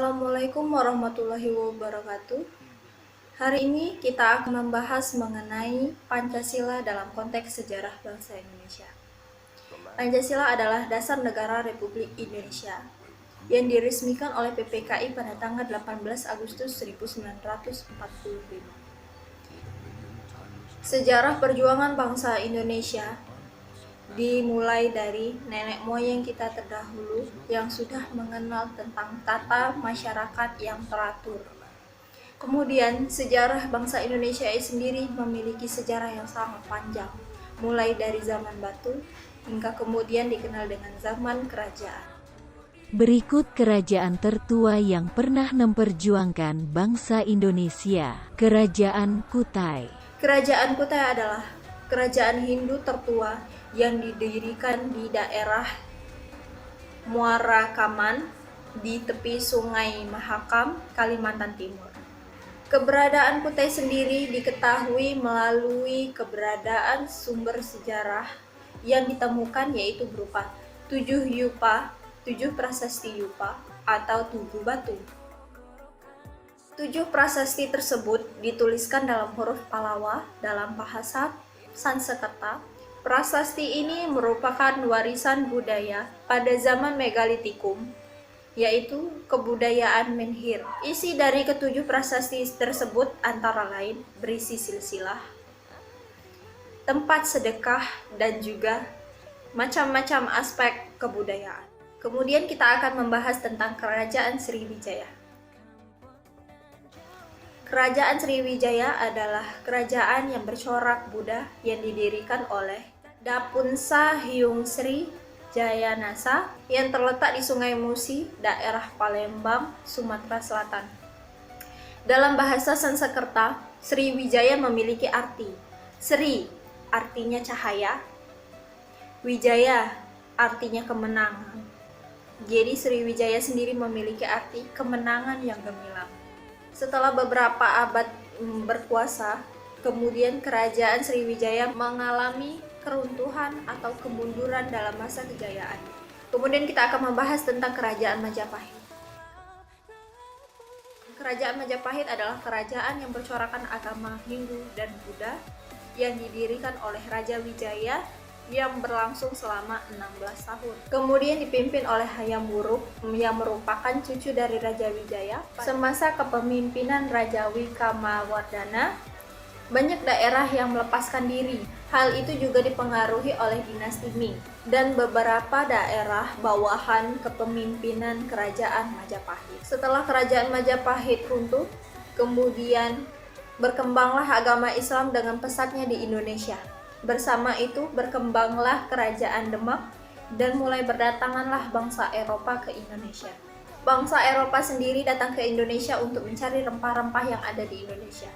Assalamualaikum warahmatullahi wabarakatuh. Hari ini kita akan membahas mengenai Pancasila dalam konteks sejarah bangsa Indonesia. Pancasila adalah dasar negara Republik Indonesia yang diresmikan oleh PPKI pada tanggal 18 Agustus 1945. Sejarah perjuangan bangsa Indonesia dimulai dari nenek moyang kita terdahulu yang sudah mengenal tentang tata masyarakat yang teratur. Kemudian sejarah bangsa Indonesia sendiri memiliki sejarah yang sangat panjang, mulai dari zaman batu hingga kemudian dikenal dengan zaman kerajaan. Berikut kerajaan tertua yang pernah memperjuangkan bangsa Indonesia. Kerajaan Kutai. Kerajaan Kutai adalah kerajaan Hindu tertua yang didirikan di daerah Muara Kaman di tepi Sungai Mahakam, Kalimantan Timur. Keberadaan Kutai sendiri diketahui melalui keberadaan sumber sejarah yang ditemukan, yaitu berupa 7 yupa, 7 prasasti yupa atau 7 batu. 7 prasasti tersebut dituliskan dalam huruf Palawa dalam bahasa Sanskerta. Prasasti ini merupakan warisan budaya pada zaman Megalitikum, yaitu kebudayaan Menhir. Isi dari ketujuh prasasti tersebut antara lain berisi silsilah, tempat sedekah, dan juga macam-macam aspek kebudayaan. Kemudian kita akan membahas tentang Kerajaan Sriwijaya. Kerajaan Sriwijaya adalah kerajaan yang bercorak Buddha yang didirikan oleh Dapunsa Hyung Sri Jayanasa yang terletak di Sungai Musi, daerah Palembang, Sumatera Selatan. Dalam bahasa Sanskerta, Sriwijaya memiliki arti Sri artinya cahaya, Wijaya artinya kemenangan. Jadi Sriwijaya sendiri memiliki arti kemenangan yang gemilang. Setelah beberapa abad berkuasa, kemudian kerajaan Sriwijaya mengalami keruntuhan atau kemunduran dalam masa kejayaan. Kemudian kita akan membahas tentang Kerajaan Majapahit. Kerajaan Majapahit adalah kerajaan yang bercorakan agama Hindu dan Buddha yang didirikan oleh Raja Wijaya yang berlangsung selama 16 tahun. Kemudian dipimpin oleh Hayam Wuruk yang merupakan cucu dari Raja Wijaya. Semasa kepemimpinan Raja Wikamawardhana, banyak daerah yang melepaskan diri. Hal itu juga dipengaruhi oleh dinasti Ming dan beberapa daerah bawahan kepemimpinan Kerajaan Majapahit. Setelah Kerajaan Majapahit runtuh, kemudian berkembanglah agama Islam dengan pesatnya di Indonesia. Bersama itu berkembanglah Kerajaan Demak dan mulai berdatanganlah bangsa Eropa ke Indonesia. Bangsa Eropa sendiri datang ke Indonesia untuk mencari rempah-rempah yang ada di Indonesia.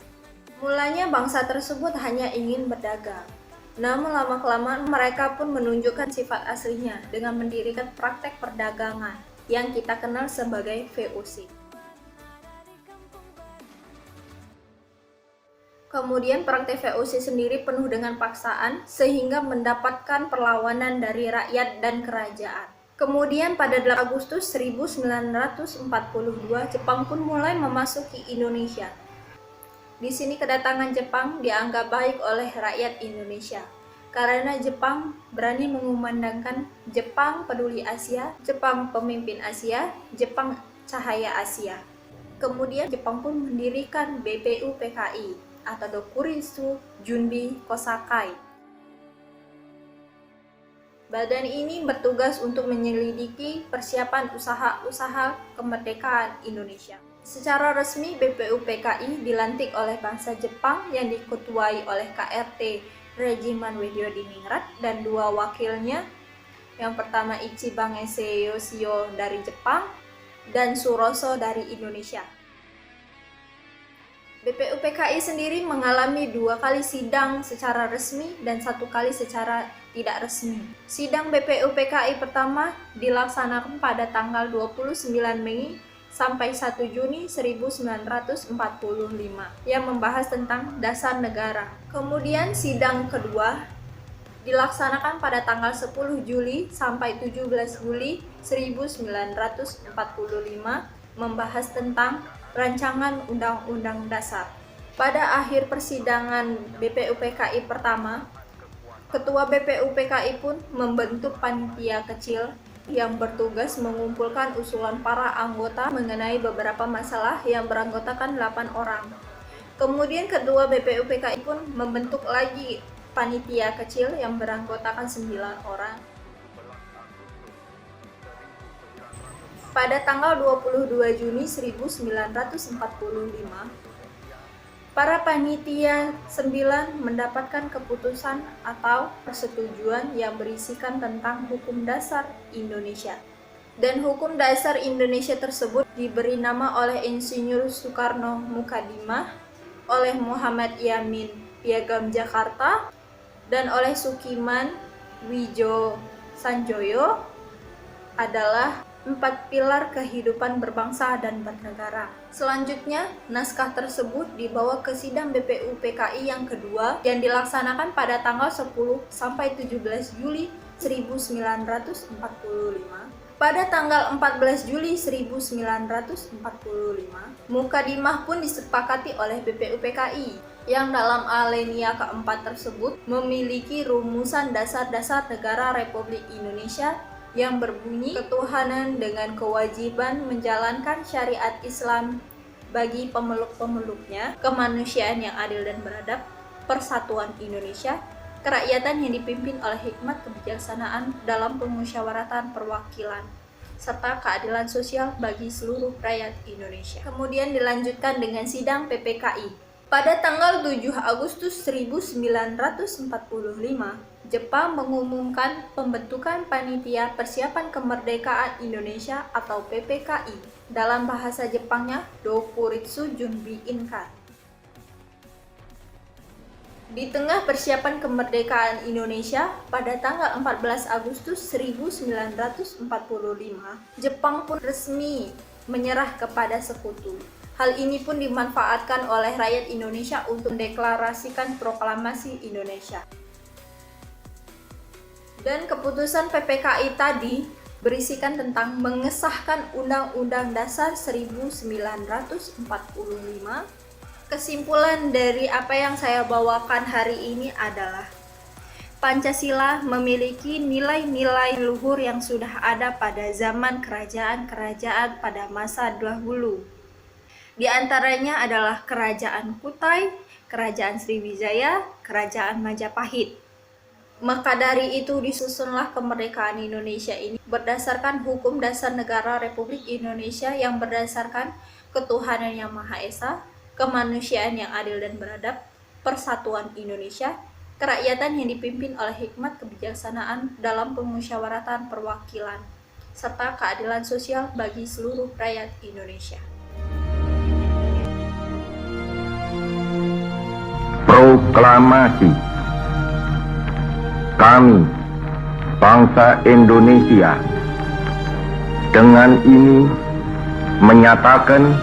Mulanya bangsa tersebut hanya ingin berdagang. Namun lama-kelamaan mereka pun menunjukkan sifat aslinya dengan mendirikan praktek perdagangan yang kita kenal sebagai VOC. Kemudian praktek VOC sendiri penuh dengan paksaan sehingga mendapatkan perlawanan dari rakyat dan kerajaan. Kemudian pada 8 Agustus 1942 Jepang pun mulai memasuki Indonesia. Di sini kedatangan Jepang dianggap baik oleh rakyat Indonesia karena Jepang berani mengumandangkan Jepang peduli Asia, Jepang pemimpin Asia, Jepang cahaya Asia. Kemudian Jepang pun mendirikan BPUPKI atau Dokuritsu Junbi Kosakai. Badan ini bertugas untuk menyelidiki persiapan usaha-usaha kemerdekaan Indonesia. Secara resmi BPUPKI dilantik oleh bangsa Jepang yang diketuai oleh KRT Regiman Widyodiningrat dan dua wakilnya. Yang pertama Ichiban Ise Yoshio dari Jepang dan Suroso dari Indonesia. BPUPKI sendiri mengalami 2 kali sidang secara resmi dan 1 kali secara tidak resmi. Sidang BPUPKI pertama dilaksanakan pada tanggal 29 Mei sampai 1 Juni 1945 yang membahas tentang dasar negara. Kemudian sidang kedua dilaksanakan pada tanggal 10 Juli sampai 17 Juli 1945 membahas tentang rancangan Undang-Undang Dasar. Pada akhir persidangan BPUPKI pertama, Ketua BPUPKI pun membentuk panitia kecil yang bertugas mengumpulkan usulan para anggota mengenai beberapa masalah yang beranggotakan 8 orang. Kemudian Ketua BPUPKI pun membentuk lagi panitia kecil yang beranggotakan 9 orang. Pada tanggal 22 Juni 1945, para panitia 9 mendapatkan keputusan atau persetujuan yang berisikan tentang Hukum Dasar Indonesia. Dan Hukum Dasar Indonesia tersebut diberi nama oleh Insinyur Soekarno Mukadimah, oleh Muhammad Yamin Piagam Jakarta, dan oleh Sukiman Wijo Sanjoyo adalah 4 pilar kehidupan berbangsa dan bernegara. Selanjutnya, naskah tersebut dibawa ke sidang BPUPKI yang kedua yang dilaksanakan pada tanggal 10 sampai 17 Juli 1945. Pada tanggal 14 Juli 1945, Mukadimah pun disepakati oleh BPUPKI yang dalam alinea keempat tersebut memiliki rumusan dasar-dasar negara Republik Indonesia yang berbunyi ketuhanan dengan kewajiban menjalankan syariat Islam bagi pemeluk-pemeluknya, kemanusiaan yang adil dan beradab, persatuan Indonesia, kerakyatan yang dipimpin oleh hikmat kebijaksanaan dalam pemusyawaratan perwakilan, serta keadilan sosial bagi seluruh rakyat Indonesia. Kemudian dilanjutkan dengan sidang PPKI. Pada tanggal 7 Agustus 1945, Jepang mengumumkan pembentukan Panitia Persiapan Kemerdekaan Indonesia atau PPKI. Dalam bahasa Jepangnya, Dokuritsu Junbi Inkan. Di tengah persiapan kemerdekaan Indonesia, pada tanggal 14 Agustus 1945, Jepang pun resmi menyerah kepada sekutu. Hal ini pun dimanfaatkan oleh rakyat Indonesia untuk mendeklarasikan proklamasi Indonesia. Dan keputusan PPKI tadi berisikan tentang mengesahkan Undang-Undang Dasar 1945. Kesimpulan dari apa yang saya bawakan hari ini adalah Pancasila memiliki nilai-nilai luhur yang sudah ada pada zaman kerajaan-kerajaan pada masa dahulu. Di antaranya adalah Kerajaan Kutai, Kerajaan Sriwijaya, Kerajaan Majapahit. Maka dari itu disusunlah kemerdekaan Indonesia ini berdasarkan Hukum Dasar Negara Republik Indonesia yang berdasarkan ketuhanan yang Maha Esa, kemanusiaan yang adil dan beradab, persatuan Indonesia, kerakyatan yang dipimpin oleh hikmat kebijaksanaan dalam pemusyawaratan perwakilan, serta keadilan sosial bagi seluruh rakyat Indonesia. Proklamasi. Kami, bangsa Indonesia, dengan ini menyatakan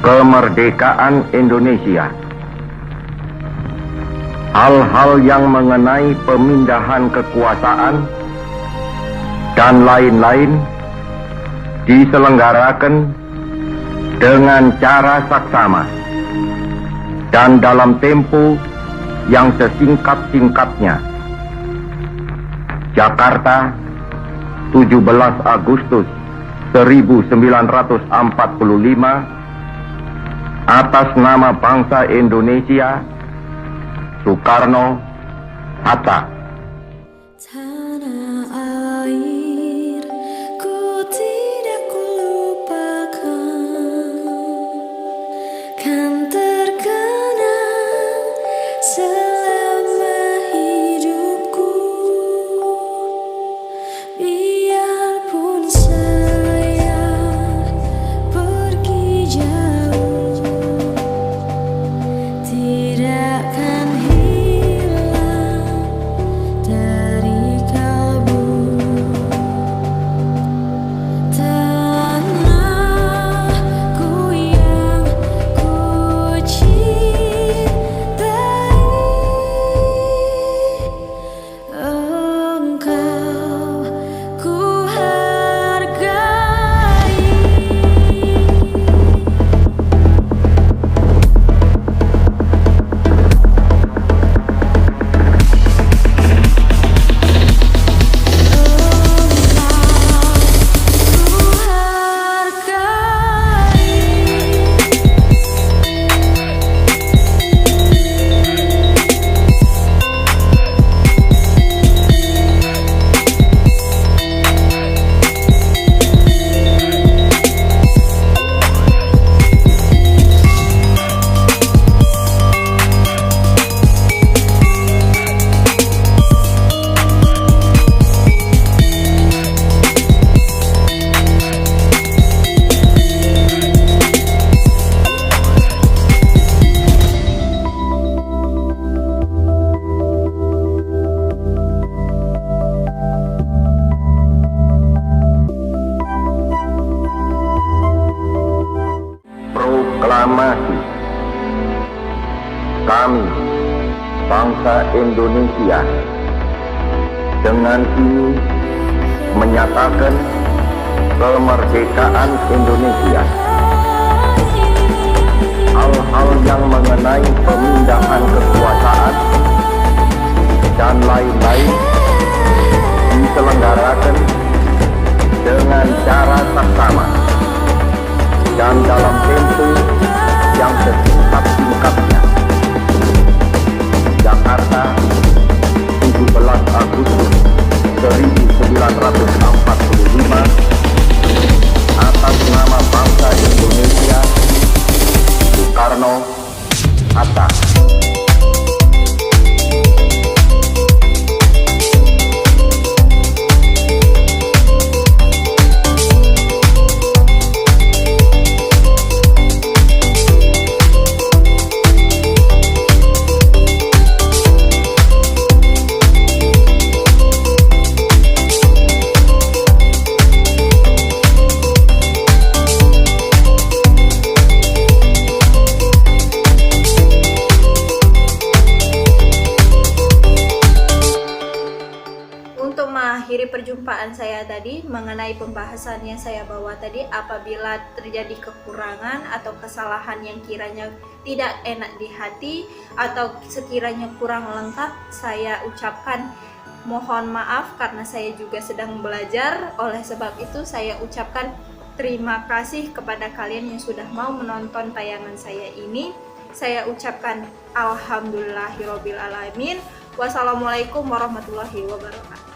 kemerdekaan Indonesia. Hal-hal yang mengenai pemindahan kekuasaan dan lain-lain diselenggarakan dengan cara saksama dan dalam tempo yang sesingkat-singkatnya. Jakarta, 17 Agustus 1945, atas nama bangsa Indonesia, Soekarno Hatta. Tanah air, ku tidak lupakan, kan terkenang selama hidupku. Biarpun saya pergi jauh, tidak akan hilang dari Indonesia dengan ini menyatakan kemerdekaan Indonesia. Hal-hal yang mengenai pemindahan kekuasaan dan lain-lain diselenggarakan dengan cara saksama dan dalam tempo yang sesingkat-singkatnya. Jakarta, 17 Agustus 1945, atas nama bangsa Indonesia, Soekarno, Hatta. Untuk mengakhiri perjumpaan saya tadi mengenai pembahasan yang saya bawa tadi, apabila terjadi kekurangan atau kesalahan yang kiranya tidak enak di hati atau sekiranya kurang lengkap, saya ucapkan mohon maaf karena saya juga sedang belajar. Oleh sebab itu saya ucapkan terima kasih kepada kalian yang sudah mau menonton tayangan saya ini. Saya ucapkan alhamdulillahirobbilalamin. Wassalamualaikum warahmatullahi wabarakatuh.